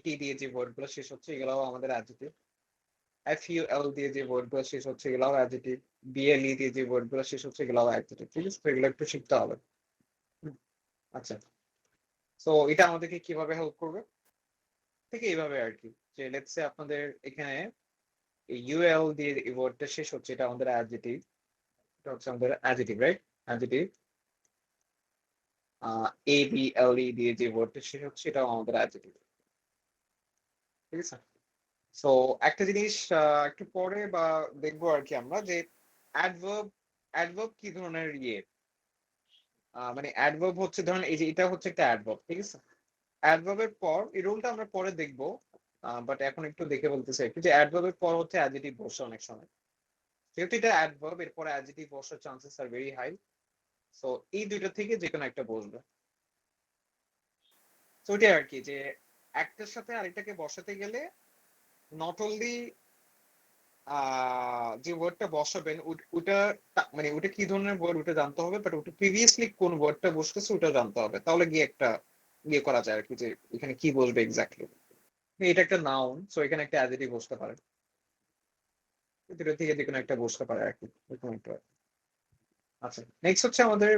টি দিয়ে যে ওয়ার্ডগুলো শেষ হচ্ছে এগুলোও আমাদের অ্যাডজেক্টিভ। FUL দিয়ে যে ওয়ার্ডগুলো শেষ হচ্ছে এগুলোও অ্যাডজেক্টিভ। BLE দিয়ে যে ওয়ার্ডগুলো শেষ হচ্ছে এগুলোও অ্যাডজেক্টিভ। ঠিক আছে, তো এগুলো একটু শিখতে হবে। আচ্ছা, তো এটা আমাদেরকে কিভাবে হেল্প করবে? ঠিক এইভাবে আর কি, যে লেটস সে আপনাদের এখানে UL দিয়ে এই ওয়ার্ডটা শেষ হচ্ছে, এটা আমাদের অ্যাডজেক্টিভ। এটা হচ্ছে আমাদের অ্যাডজেক্টিভ, রাইট? অ্যাডজেক্টিভ। ABLE দিয়ে যে ওয়ার্ডটা শেষ হচ্ছে এটাও আমাদের অ্যাডজেক্টিভ। ঠিক আছে, সো একটা জিনিস একটু পরে বা দেখবো আর কি আমরা, যে অ্যাডভার্ব অ্যাডভার্ব কি ধরনের মানে অ্যাডভার্ব হচ্ছে, ধরেন এই যে এটা হচ্ছে একটা অ্যাডভার্ব, ঠিক আছে? অ্যাডভার্বের পর এই রুলটা আমরা পরে দেখবো, বাট এখন একটু দেখে বলতে চাই যে অ্যাডভার্বের পর হচ্ছে অ্যাডজেক্টিভ বসে অনেক সময়। যেহেতু এটা অ্যাডভার্ব, এরপরে অ্যাডজেক্টিভ বসার chances are very high. So এই দুইটা থেকে যে কোনো একটা বসবে। তো ওইটাই আর কি, যে একটার সাথে আরেকটাকে বসাতে গেলে নট অনলি যে ওয়ার্ডটা বসাবেন ওটা মানে ওটা কি ধরনের ওয়ার্ড ওটা জানতে হবে, বাট ওটা প্রিভিয়াসলি কোন ওয়ার্ডটা বসতেছে ওটা জানতে হবে, তাহলে গিয়ে একটা করা যায় আর কি, যে এখানে কি বসবে এক্স্যাক্টলি। এটা একটা নাউন, সো এখানে একটা অ্যাডজেক্টিভ বসতে পারে, দুটো থেকে যে কোনো একটা বসতে পারে আর কি, এরকম একটা। আচ্ছা, নেক্সট হচ্ছে আমাদের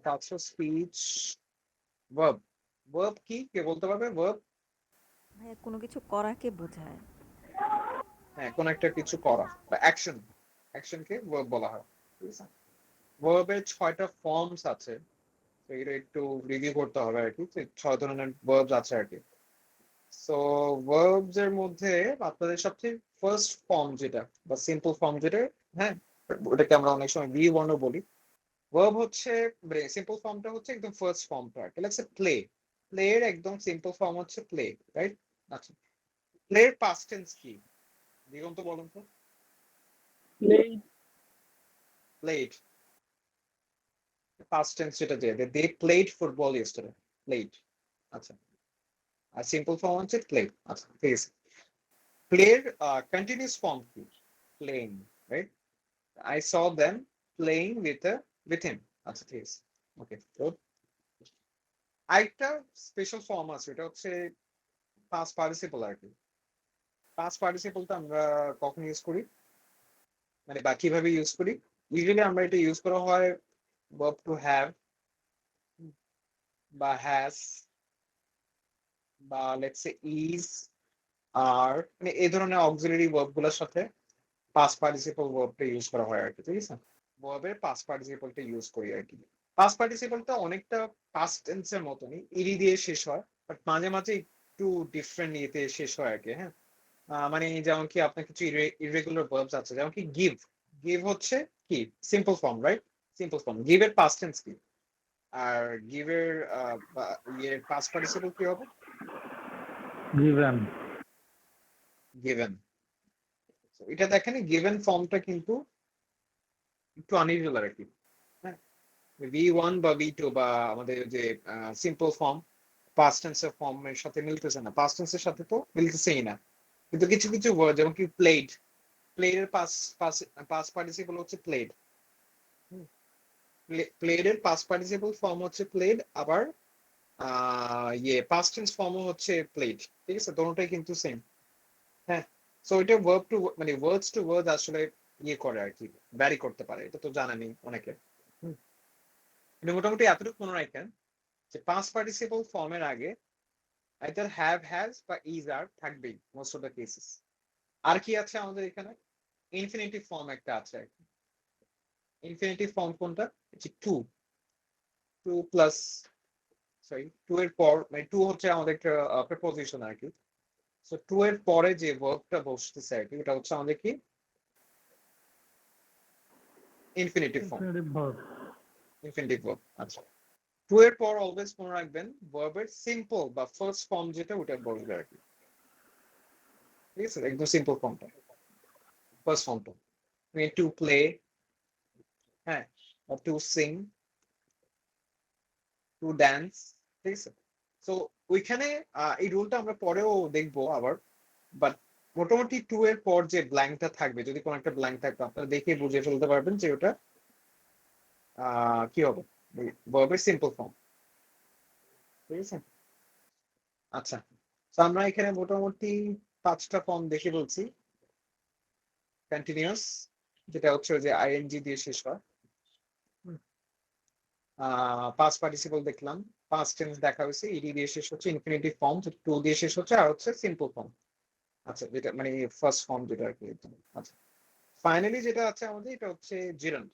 পাঁচশো স্পিচ ভার্ব। ভার্ব কি, কে বলতে পারবে ভার্ব? ভাইয়া কোনো কিছু করাকে বোঝায়। হ্যাঁ, কোন একটা কিছু করা বা অ্যাকশন, অ্যাকশনকে ভার্ব বলা হয়। ঠিক আছে, ভার্বের 6টা ফর্মস আছে, তো এটা একটু রিভিউ করতে হবে আর কি, যে 6 ধরনের ভার্বস আছে আর কি। সো ভার্বস এর মধ্যে আপনাদের সবচেয়ে ফার্স্ট ফর্ম যেটা বা সিম্পল ফর্ম যেটা, হ্যাঁ, ওটাকে আমরা অনেক সময় ভি ওয়ানও বলি। ভার্ব হচ্ছে সিম্পল ফর্মটা হচ্ছে একদম ফার্স্ট ফর্মটা আর কি, লেটস সে প্লে। প্লে এর একদম সিম্পল ফর্ম হচ্ছে প্লে, রাইট? আচ্ছা, প্লে এর পাস্ট টেন্স কি দিগন্ত বলুন তো? Played. প্লেড, পাস্ট টেন্স যেটা, যে they played football yesterday, played. আচ্ছা, আর সিম্পল ফর্ম হচ্ছে প্লে। আচ্ছা, ঠিক আছে। প্লের কন্টিনিউয়াস ফর্ম কি? Playing, right? I saw them playing with him. আচ্ছা, ঠিক আছে, ওকে গুড। আরেকটা স্পেশাল ফর্ম আছে, এটা হচ্ছে পাস্ট পার্টিসিপল আর কি। পাস্ট পার্টিসিপলটা আমরা কখন ইউজ করি, মানে বা কিভাবে ইউজ করি? ইউজুয়ালি আমরা এটা ইউজ করা হয় verb to have বা হ্যাজ বা লেটস সে ইজ, আর মানে এই ধরনের অক্সিলারি ভার্ব গুলোর সাথে পাস্ট পার্টিসিপল ভার্বটা ইউজ করা হয় আর কি। ঠিক আছে, ভার্বের পাস্ট পার্টিসিপলটা ইউজ করি আর কি। পাস্ট পার্টিসিপলটা অনেকটা পাস্ট টেন্সের মতনই, ইরি দিয়ে শেষ হয়, বাট মাঝে মাঝে একটু ডিফারেন্ট ইয়েতে শেষ হয় আর কি। হ্যাঁ, মানে যেমন কি আপনার কিছু ইরেগুলার ভার্বস আছে, যেমন কি গিভ। গিভ হচ্ছে কি simple form, right? Simple form. Give এর পাস্ট টেন্স কি? আর গিভ এর ইয়ের পাস্ট পার্টিসিপল কি হবে? Given. গিভেন। এটা দেখেন, গিভেন ফর্মটা কিন্তু একটু আনইউজুয়াল আর কি। হ্যাঁ, V1 বা V2 বা আমাদের যে সিম্পল ফর্ম পাস্ট টেন্সের ফর্মের সাথে মিলতেছে না, পাস্ট টেন্সের সাথে তো মিলতেছেই না। কিন্তু কিছু কিছু ওয়ার্ড যেমন কি প্লেড, প্লেড এর পাস্ট পার্টিসিপল হচ্ছে প্লেড। প্লেড এর পাস্ট পার্টিসিপল ফর্ম হচ্ছে প্লেড, আবার পাস্ট টেন্স ফর্মও হচ্ছে প্লেড। ঠিক আছে, দুটোটাই কিন্তু সেম। হ্যাঁ, সো এটা ভার্ব টু মানে ওয়ার্ডস টু ওয়ার্ড আসলে করে আর কি, ভ্যারি করতে পারে, এটা তো জানেনই অনেকে। কিন্তু মোটামুটি এতটুকু মনে রাখেন যে পাস্ট পার্টিসিপল ফর্মের আগে আইদার হ্যাভ, হ্যাজ বা ইজ আর থাকবেই মোস্ট অফ দ্য কেসেস। আর কি আছে আমাদের এখানে? ইনফিনিটিভ ফর্ম একটা আছে। ইনফিনিটিভ ফর্ম কোনটা? To, to plus, sorry, to এর পর, মানে টু হচ্ছে আমাদের একটা প্রিপোজিশন আর কি। সো টু এর পরে যে ভার্বটা বসতেছে আর কি, এটা হচ্ছে আমাদের কি infinitive form. Infinitive verb. Infinitive verb. আচ্ছা, টু এর পর অলওয়েজ মনে রাখবেন ভার্বের সিম্পল বা ফার্স্ট ফর্ম যেটা ওটা বসবে আর কি। ঠিক আছে, একদম সিম্পল ফর্মটা, ফার্স্ট ফর্মটা। টু প্লে, হ্যাঁ, টু সিং, টু ড্যান্স। ঠিক আছে, তো ওইখানে এই রুলটা আমরা পরেও দেখবো আবার, বাট মোটামুটি টু এর পর যে ব্ল্যাঙ্কটা থাকবে, যদি কোনো একটা ব্ল্যাঙ্ক থাকবে আপনারা দেখে বুঝে ফেলতে পারবেন যে ওটা কি হবে, ভার্বের সিম্পল ফর্ম। ঠিক আছে, আচ্ছা, তো আমরা এখানে মোটামুটি 5টা ফর্ম দেখে বলছি। কন্টিনিউয়াস, যেটা হচ্ছে যে আইএনজি দিয়ে শেষ হয়। পাস্ট পার্টিসিপল দেখলাম, পাস্ট টেন্স দেখা হয়েছে, ইডি দিয়ে শেষ হচ্ছে, ইনফিনিটিভ ফর্ম টু দিয়ে শেষ হচ্ছে, আর হচ্ছে সিম্পল ফর্ম। আচ্ছা, যেটা মানে ফার্স্ট ফর্ম যেটা আর কি। আচ্ছা, ফাইনালি যেটা আছে আমাদের, এটা হচ্ছে জিরান্ড।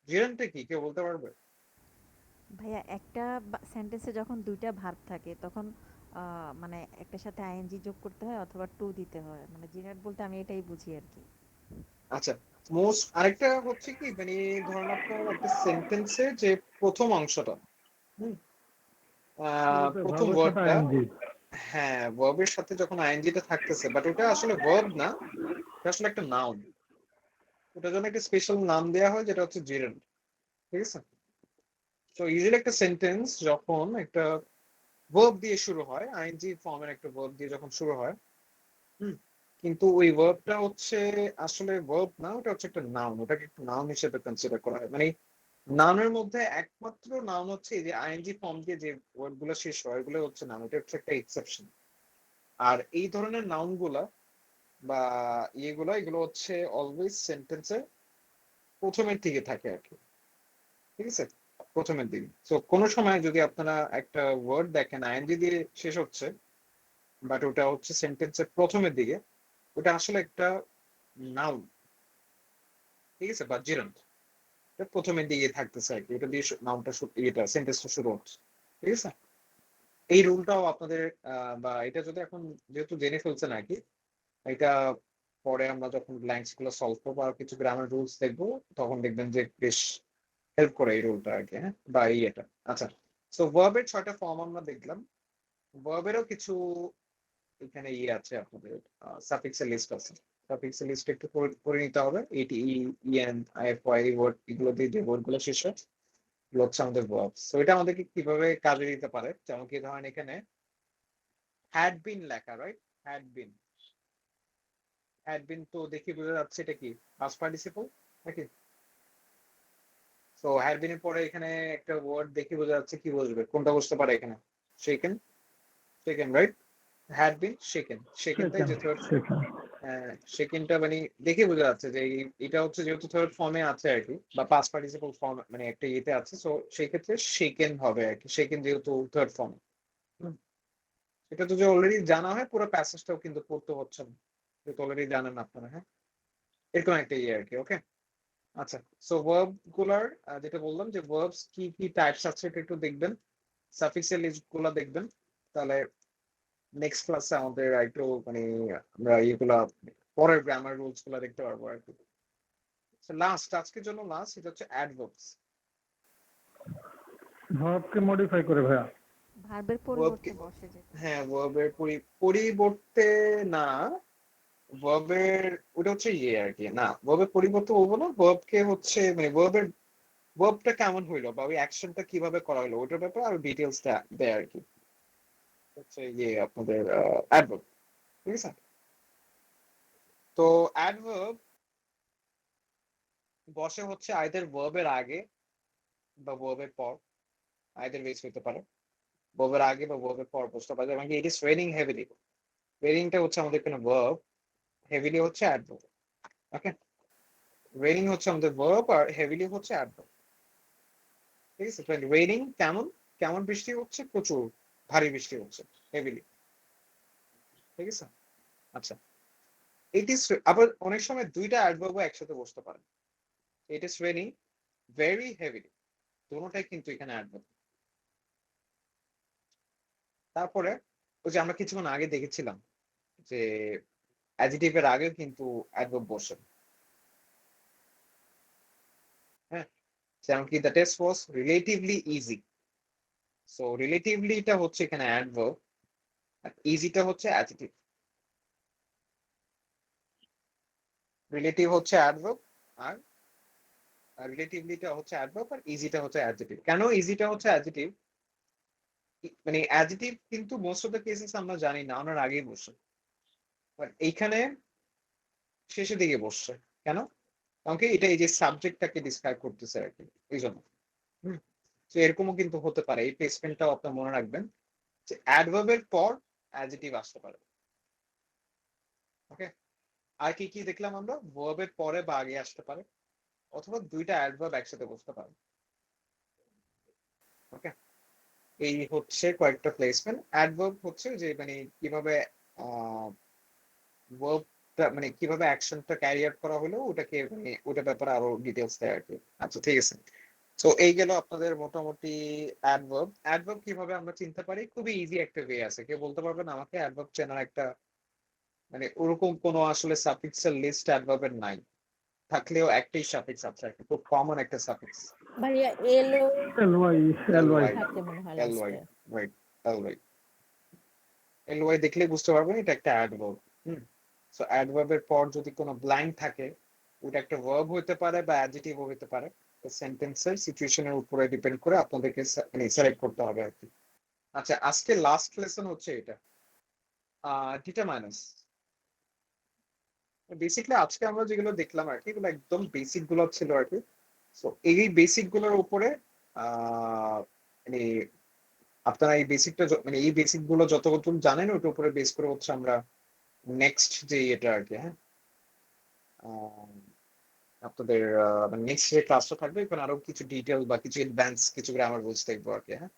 জিরান্ডটা কি কেউ বলতে পারবে? ভাইয়া একটা সেন্টেন্সে যখন দুইটা ভার্ব থাকে তখন মানে একটার সাথে আইএনজি যোগ করতে হয় অথবা টু দিতে হয়, মানে জেনারেট বলতে আমি এটাই বুঝি আর কি। আচ্ছা, মোস্ট আরেকটা হচ্ছে কি, মানে ধরেন আপনার একটা সেন্টেন্সের যে প্রথম অংশটা, হুম, শুরুতে প্রথম ভার্বের সাথে ওয়ার্ডটা, আইএনজি। হ্যাঁ ভার্বের সাথে যখন আইএনজিটা থাকতেছে, বাট ওটা আসলে ভার্ব না, এটা আসলে একটা নাউন। ওটার জন্য একটা স্পেশাল নাম দেওয়া হয়, যেটা হচ্ছে জিরেন্ট। ঠিক আছে? তো ইউজুয়ালি একটা সেন্টেন্স যখন একটা ভার্ব দিয়ে শুরু হয়, আইএনজি ফর্মের একটা ভার্ব দিয়ে যখন শুরু হয়, হুম, কিন্তু ওই ভার্বটা হচ্ছে আসলে ভার্ব না, ওটা হচ্ছে একটা নাউন, ওটাকে একটা নাউন হিসেবে কনসিডার করা হয়। মানে নাউনের মধ্যে একমাত্র নাউন হচ্ছে এই যে আইএনজি ফর্ম দিয়ে যে ওয়ার্ড গুলো শেষ হয়, ওগুলো হচ্ছে নাউন, এটা হচ্ছে একটা এক্সেপশন। আর এই ধরনের নাউন গুলা বা এগুলো হচ্ছে অলওয়েজ সেন্টেন্সের প্রথমের দিকে থাকে আর কি। ঠিক আছে? প্রথমের দিকে। তো কোনো সময় যদি আপনারা একটা ওয়ার্ড দেখেন আইএনজি দিয়ে শেষ হচ্ছে, বাট ওটা হচ্ছে সেন্টেন্সের প্রথমের দিকে, ওটা আসলে একটা নাউন। ঠিক আছে? বা জিরান্ট, এটা প্রথমের দিকে থাকতেছে আর কি, এটা দিয়ে নাউনটা এটা সেন্টেন্সটা শুরু হচ্ছে। ঠিক আছে? এই রুলটাও আপনাদের বা এটা যদি এখন যেহেতু জেনে ফেলছেন আর কি, এটা পরে আমরা যখন ব্ল্যাঙ্কস গুলো সলভ করবো আর কিছু গ্রামার রুলস দেখবো, তখন দেখবেন যে বেশ হেল্প করে এই রুলটা আর কি। হ্যাঁ, বা এটা। আচ্ছা, সো ভার্বের 6টা ফর্ম আমরা দেখলাম। ভার্বেরও কিছু এখানে আছে আপনাদের, সাফিক্সের লিস্ট আছে। সাফিক্সের লিস্ট একটু করে নিতে হবে। এটি ইএন আইএফওয়াই ওয়ার্ড, এগুলো দিয়ে যে ওয়ার্ড গুলো শেষ হয়, এগুলো হচ্ছে আমাদের ভার্বস। তো এটা আমাদেরকে কিভাবে কাজে দিতে পারে, যেমন কি ধরেন এখানে হ্যাড বিন লেখা, right? Had bin, had been তো দেখি বোঝা যাচ্ছে এটা কি পাস্ট পার্টিসিপল নাকি? তো হ্যাড বিন এর পরে এখানে একটা ওয়ার্ড দেখি বোঝা যাচ্ছে, কি বসবে, কোনটা বসতে পারে এখানে? Shaken, shaken, right? Had been shaken, শেকেনটাই সেকেন্ড যে থার্ড। সেকেন্ড সেকেন্ডটা মানে দেখে বোঝা যাচ্ছে যে এটা হচ্ছে যেহেতু থার্ড ফর্মে আছে আর কি, বা পাস্ট পার্টিসিপল ফর্ম মানে একটা ইয়েতে আছে, সো সেই ক্ষেত্রে শেকেন হবে আর কি, শেকেন যেহেতু থার্ড ফর্ম। এটা তো যে অলরেডি জানা হয়, পুরো প্যাসেজটাও কিন্তু পড়তে হচ্ছে না, যেহেতু অলরেডি জানেন আপনারা। হ্যাঁ, এরকম একটা ইয়ে আর কি। ওকে, আচ্ছা। সো ভার্ব গুলার যেটা বললাম যে ভার্বস কি কি টাইপস আছে এটা একটু দেখবেন, সাফিক্সের লিস্ট গুলা দেখবেন, তাহলে নেক্সট ক্লাসে আমাদের একটু মানে আমরা ইয়েগুলা পরের গ্রামার রুলস গুলা দেখতে পারবো আর কি। লাস্ট, আজকের জন্য লাস্ট, এটা হচ্ছে অ্যাডভার্বস। ভার্বকে মডিফাই করে ভাইয়া। ভার্বের ভার্বকে, পরিবর্তে বসে যেটা। হ্যাঁ ভার্বের পরিবর্তে না, ভার্বের ওটা হচ্ছে ইয়ে আর কি, না ভার্বের পরিবর্তে বলবো না, ভার্বকে হচ্ছে মানে ভার্বটা কেমন হইলো বা ওই অ্যাকশনটা কিভাবে করা হলো ওটার ব্যাপারে আরো ডিটেলসটা দেয় আর কি, হচ্ছে ইয়ে আপনাদের অ্যাডভার্ব। ঠিক আছে? তো অ্যাডভার্ব বসে হচ্ছে আইদার ভার্বের আগে বা ভার্বের পর, আইদার ওয়েজ হতে পারে, ভার্বের আগে বা ভার্বের পর বসতে পারে। যেমন কি ইট ইজ রেইনিং হেভিলি, রেইনিংটা হচ্ছে আমাদের কোনো ভার্ব, হেভিলি হচ্ছে অ্যাডভার্ব। ওকে, রেইনিং হচ্ছে আমাদের ভার্ব আর হেভিলি হচ্ছে অ্যাডভার্ব। ঠিক আছে? রেইনিং কেমন, কেমন বৃষ্টি হচ্ছে, প্রচুর ভারী বৃষ্টি হচ্ছে, হেভিলি। ঠিক আছে? আচ্ছা, ইট ইজ, আবার অনেক সময় দুইটা অ্যাডভার্ব একসাথে বসতে পারে। It is raining very heavily, দুটোটাই কিন্তু এখানে অ্যাডভার্ব। তারপরে ওই যে আমরা কিছুক্ষণ আগে দেখেছিলাম যে অ্যাডজেক্টিভের আগে কিন্তু অ্যাডভার্ব বসে। হ্যাঁ, যেমন কি the test was relatively easy, so রিলেটিভলিটা হচ্ছে এখানে অ্যাডভার্ব, আর ইজিটা হচ্ছে অ্যাডজেক্টিভ। রিলেটিভ হচ্ছে অ্যাডভার্ব, আর রিলেটিভলিটা হচ্ছে অ্যাডভার্ব, আর ইজিটা হচ্ছে অ্যাডজেক্টিভ। কেন ইজিটা হচ্ছে অ্যাডজেক্টিভ? মানে অ্যাডজেক্টিভ কিন্তু মোস্ট অফ দ্য কেসেস আমরা জানি না ওনার আগেই বসে, বাট এইখানে শেষের দিকে বসছে। কেন? কারণ কি এটা এই যে সাবজেক্টটাকে ডিসক্রাইব করতেছে আর কি, এই জন্য। তো এরকমও কিন্তু হতে পারে, এই প্লেসমেন্টটাও আপনার মনে রাখবেন যে অ্যাডভার্বের পর অ্যাডজেক্টিভ আসতে পারে। ওকে, আর কি কি দেখলাম আমরা? ভার্বের পরে বা আগে আসতে পারে, অথবা দুইটা অ্যাডভার্ব একসাথে বসতে পারে। ওকে, এই হচ্ছে কয়েকটা প্লেসমেন্ট। অ্যাডভার্ব হচ্ছে যে মানে কিভাবে ভার্বটা মানে কিভাবে অ্যাকশনটা ক্যারি আউট করা হলো ওটাকে মানে ওটার ব্যাপারে আরো ডিটেলস দেয় আর কি। আচ্ছা ঠিক আছে। তো এই গেল আপনাদের মোটামুটি অ্যাডভার্ব। অ্যাডভার্ব কিভাবে আমরা চিনতে পারি? খুবই ইজি একটা ওয়ে আছে। কেউ বলতে পারবেন আমাকে অ্যাডভার্ব চেনার একটা মানে ওরকম কোনো আসলে সাফিক্সের লিস্ট অ্যাডভার্বের নাই, থাকলেও একটাই সাফিক্স আছে, একটা খুব কমন একটা সাফিক্স, ভাইয়া L O L Y L L Y Y. থাকে মনে হয় এল ওয়াই, লাস্টে। Right, L Y. L Y দেখলে বুঝতে পারবেন এটা একটা অ্যাডভার্ব। হুম, সো অ্যাডভার্বের পর যদি কোনো ব্ল্যাঙ্ক থাকে, ওটা একটা ভার্ব হতে পারে বা অ্যাডজেক্টিভও হতে পারে। সেন্টেন্সের সিচুয়েশনের উপরে ডিপেন্ড করে আপনাদেরকে মানে সিলেক্ট করতে হবে আর কি। আচ্ছা, আজকে লাস্ট লেসন হচ্ছে এটা, ডিটারমাইনাস। বেসিকলি আজকে আমরা যেগুলো দেখলাম আর কি, এগুলো একদম বেসিক গুলো ছিল আর কি। তো এই বেসিক গুলোর উপরে মানে আপনারা এই বেসিকটা মানে এই বেসিক গুলো যতটুকু জানেন ওটার উপরে বেস করে হচ্ছে আমরা নেক্সট যে এটা আর কি, হ্যাঁ, আহ, আপনাদের মানে নেক্সট যে ক্লাসটা থাকবে এখন আরো কিছু ডিটেল বা কিছু অ্যাডভান্স কিছু গ্রামার রুলস দেখবো আর কি, হ্যাঁ।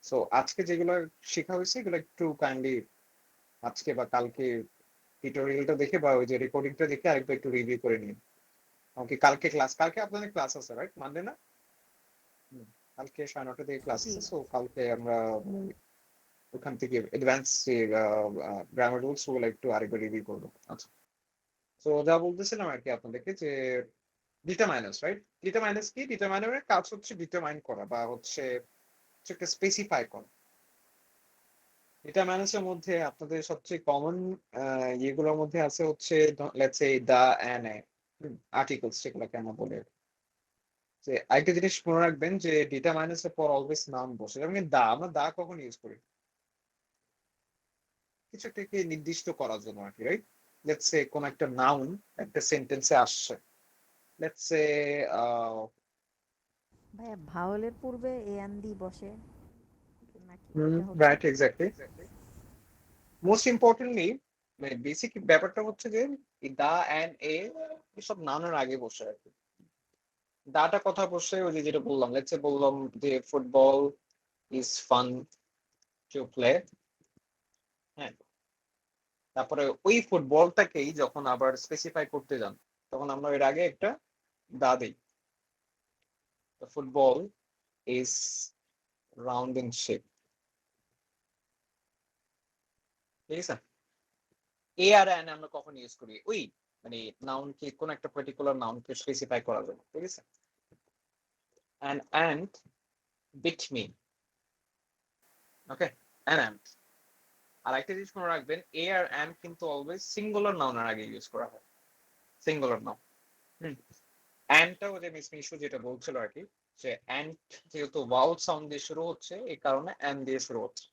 সো আজকে যেগুলো শেখা হয়েছে এগুলো একটু কাইন্ডলি আজকে বা কালকে টিউটোরিয়ালটা দেখে বা ওই যে রেকর্ডিংটা দেখে আরেকবার একটু রিভিউ করে নিন। ওকে, কালকে ক্লাস, কালকে আপনাদের ক্লাস আছে রাইট, মানডে না? হুম, কালকে 9:30 থেকে ক্লাস জি। আছে। সো কালকে আমরা ওখান থেকে অ্যাডভান্স যে গ্রামার রুলস ওগুলো একটু আরেকবার রিভিউ করবো। আচ্ছা, তো যা বলতেছিলাম আর কি আপনাদেরকে যে ডিটারমাইনাস, রাইট? ডিটারমাইনাস কি? ডিটারমাইনারের কাজ হচ্ছে ডিটারমাইন করা বা হচ্ছে একটা স্পেসিফাই করা। ডিটারমাইনাসের মধ্যে আপনাদের সবচেয়ে কমন ইয়েগুলোর মধ্যে আছে হচ্ছে let's say the and articles, যেগুলোকে আমরা বলি। যে আরেকটা জিনিস মনে রাখবেন যে ডিটারমাইনাস এর পর অলওয়েজ নাউন বসে, যেমন দা, আমরা দা কখন ইউজ করি? কিছু একটাকে নির্দিষ্ট করার জন্য আর কি, রাইট? লেটস সে কোন একটা নাউন একটা সেন্টেন্সে আসছে, লেটস সে ভাইয়া ভাওয়েলের পূর্বে এ আন দি বসে নাকি এটা হচ্ছে? Right, exactly. মোস্ট ইম্পর্টেন্টলি মানে বেসিক ব্যাপারটা হচ্ছে যে দা এন্ড এ এসব নাউনের আগে বসে আর কি। দাটা কথা বসে ওই যে যেটা বললাম, লেটস সে বললাম যে football is fun to play, হ্যাঁ। তারপরে ওই ফুটবলটাকেই যখন আবার স্পেসিফাই করতে যান তখন আমরা এর আগে একটা দা দেই। Football is round in shape, ঠিক আছে? এ আর এন আমরা কখন ইউজ করি? ওই মানে নাউনকে কোন একটা পার্টিকুলার নাউনকে স্পেসিফাই করার জন্য, ঠিক আছে? And beat me, okay, and. আর একটা জিনিস মনে রাখবেন, এ আর এন কিন্তু অলওয়েজ সিঙ্গুলার নাউনের আগে ইউজ করা হয়, সিঙ্গুলার নাউন। হুম, অ্যান্ডটাও যে মিস মিশু যেটা বলছিল আর কি, যে অ্যান্ড যেহেতু ভাওয়েল সাউন্ড দিয়ে শুরু হচ্ছে এই কারণে অ্যান দিয়ে শুরু হচ্ছে।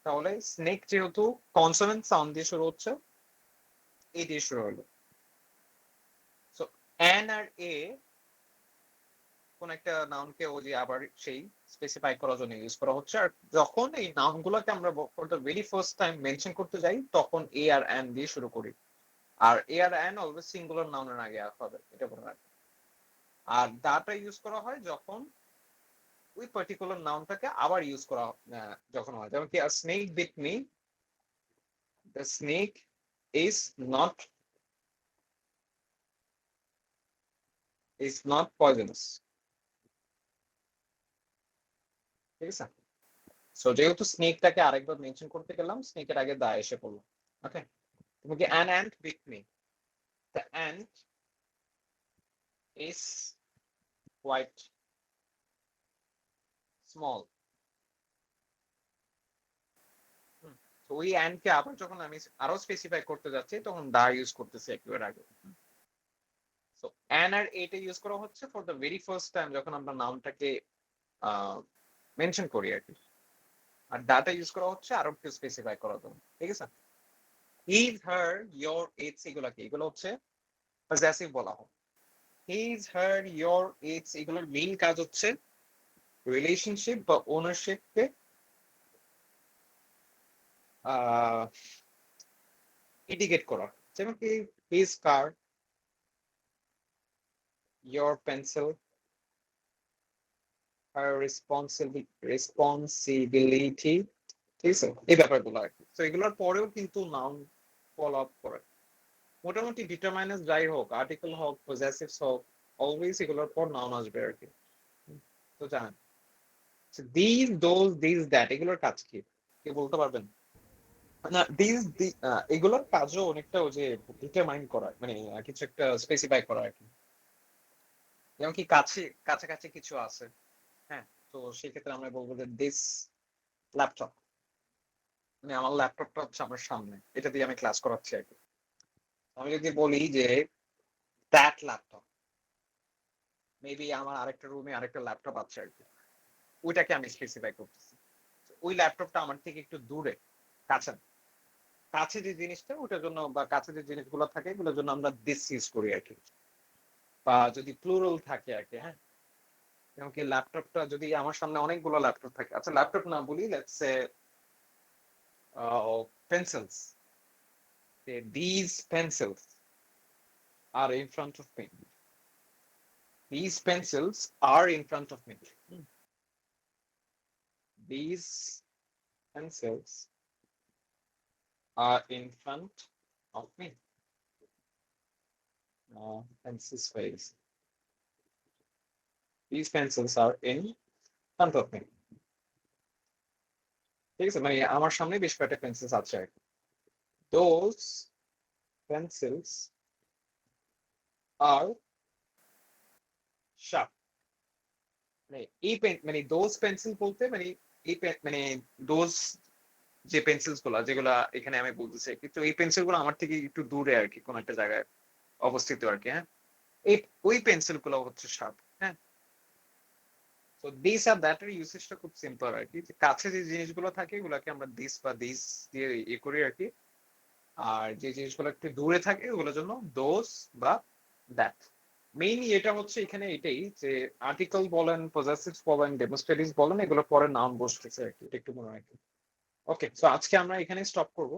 তাহলে স্নেক যেহেতু কনসোনেন্ট সাউন্ড দিয়ে শুরু হচ্ছে এ দিয়ে শুরু হলো। সো অ্যান আর এ কোন একটা নাউনকে ও যে আবার সেই স্পেসিফাই করার জন্য ইউজ করা হচ্ছে। আর যখন এই নাউন গুলোকে আমরা for the very first time mention করতে যাই তখন এ আর অ্যান দিয়ে শুরু করি। আর এ আর অ্যান অলওয়েজ সিঙ্গুলার নাউনের আগে হবে, এটা মনে রাখবেন। আর দাটা ইউজ করা হয় যখন ওই পার্টিকুলার নাউনটাকে আবার ইউজ করা যখন হয়, যেমন কি a snake bit me, the snake is not poisonous, ঠিক আছে? সো যেহেতু স্নেকটাকে আরেকবার মেনশন করতে গেলাম স্নেকের আগে দা এসে পড়লো। ওকে, তুমি কি an ant bit me, the ant is quite small. তো ওই অ্যান্ড কে আবার যখন আমি আরো স্পেসিফাই করতে যাচ্ছি তখন দা ইউজ করতেছি একেবারে আগে। সো অ্যান আর এটা ইউজ করা হচ্ছে for the very first time যখন আমরা নামটাকে মেনশন করি আর কি। আর দাটা ইউজ করা হচ্ছে আরো একটু স্পেসিফাই করার জন্য, ঠিক আছে? হিজ হার ইয়োর ইটস, এগুলো হচ্ছে পজেসিভ বলা হয়। হিজ হার ইয়োর ইটস এগুলোর মেইন কাজ হচ্ছে রিলেশনশিপ বা ওনারশিপকে ইন্ডিকেট করা, যেমন কি his car, your pencil, her responsibility, ঠিক আছে, এই ব্যাপারগুলো আর কি। তো এগুলোর পরেও কিন্তু নাউন ফলো আপ করে। মোটামুটি ডিটারমাইনার যাই হোক, আর্টিকেল হোক, পজেসিভস হোক, অলওয়েজ এগুলোর পর নাউন আসবে আর কি। তো জানেন দিস দোজ দিস দ্যাট এগুলোর কাজ কি, কে বলতে পারবেন? না দিস এগুলোর কাজও অনেকটা ওই যে ডিটারমাইন করা, মানে কিছু একটা স্পেসিফাই করা আর কি। যেমন কি কাছাকাছি কিছু আছে, হ্যাঁ, তো সেক্ষেত্রে আমরা বলবো যে দিস ল্যাপটপ, মানে আমার ল্যাপটপটা হচ্ছে আমার সামনে, এটা দিয়ে আমি ক্লাস করাচ্ছি আর কি। আমি যদি বলি যে দ্যাট ল্যাপটপ, মেবি আমার আরেকটা রুমে আরেকটা ল্যাপটপ আছে আর কি, ওইটাকে আমি স্পেসিফাই করতেছি। ওই ল্যাপটপটা আমার থেকে একটু দূরে, কাছে না। কাছে যে জিনিসটা ওটার জন্য, বা কাছে যে জিনিসগুলো থাকে এগুলোর জন্য আমরা দিস ইউজ করি আর কি। বা যদি প্লুরাল থাকে আর কি, হ্যাঁ, যেমন কি ল্যাপটপটা যদি আমার সামনে অনেকগুলো ল্যাপটপ থাকে, আচ্ছা ল্যাপটপ না বলি, let's say pencils, these pencils are in front of me, these pencils are in front of me. These pencils are in front of me. Pencils face. These pencils are in front of me. ঠিক আছে, মানে আমার সামনে বেশ কয়েকটা pencils আছে। Those pencils are sharp. মানে এই পেন, মানে দোজ পেন্সিল বলতে মানে এই মানে দোজ যে পেন্সিলস গুলা যেগুলা এখানে আমি বলতেছি, কিন্তু এই পেন্সিল গুলো আমার থেকে একটু দূরে আর কি, কোন একটা জায়গায় অবস্থিত আর কি, হ্যাঁ, এই ওই পেন্সিল গুলো হচ্ছে শার্প, হ্যাঁ। তো দিস আর দ্যাট এর ইউসেজটা খুব সিম্পল আর কি, যে কাছে যে জিনিসগুলো থাকে এগুলোকে আমরা দিস বা দিস দিয়ে ইয়ে করি আর কি, আর যে জিনিসগুলো একটু দূরে থাকে ওগুলোর জন্য দোজ বা দ্যাট। মেইনলি এটা হচ্ছে এখানে এটাই যে আর্টিকেল বলেন, পজেসিভস বলেন, ডেমোস্ট্রেটিভস বলেন, এগুলো পরে নাউন বসতেছে আর কি, এটা একটু মনে রাখি। ওকে, সো আজকে আমরা এখানে স্টপ করব।